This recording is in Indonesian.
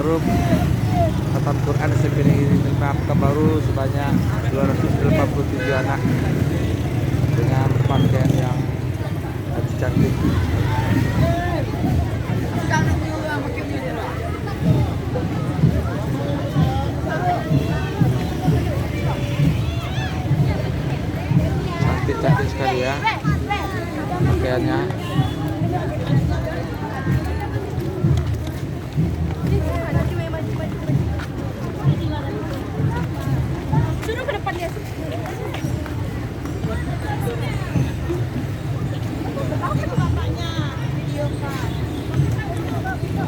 Forum Khatam Quran SMP Negeri 5 Pekanbaru sebanyak 287 anak dengan pakaian yang cantik. Cantik-cantik sekali ya pakaiannya.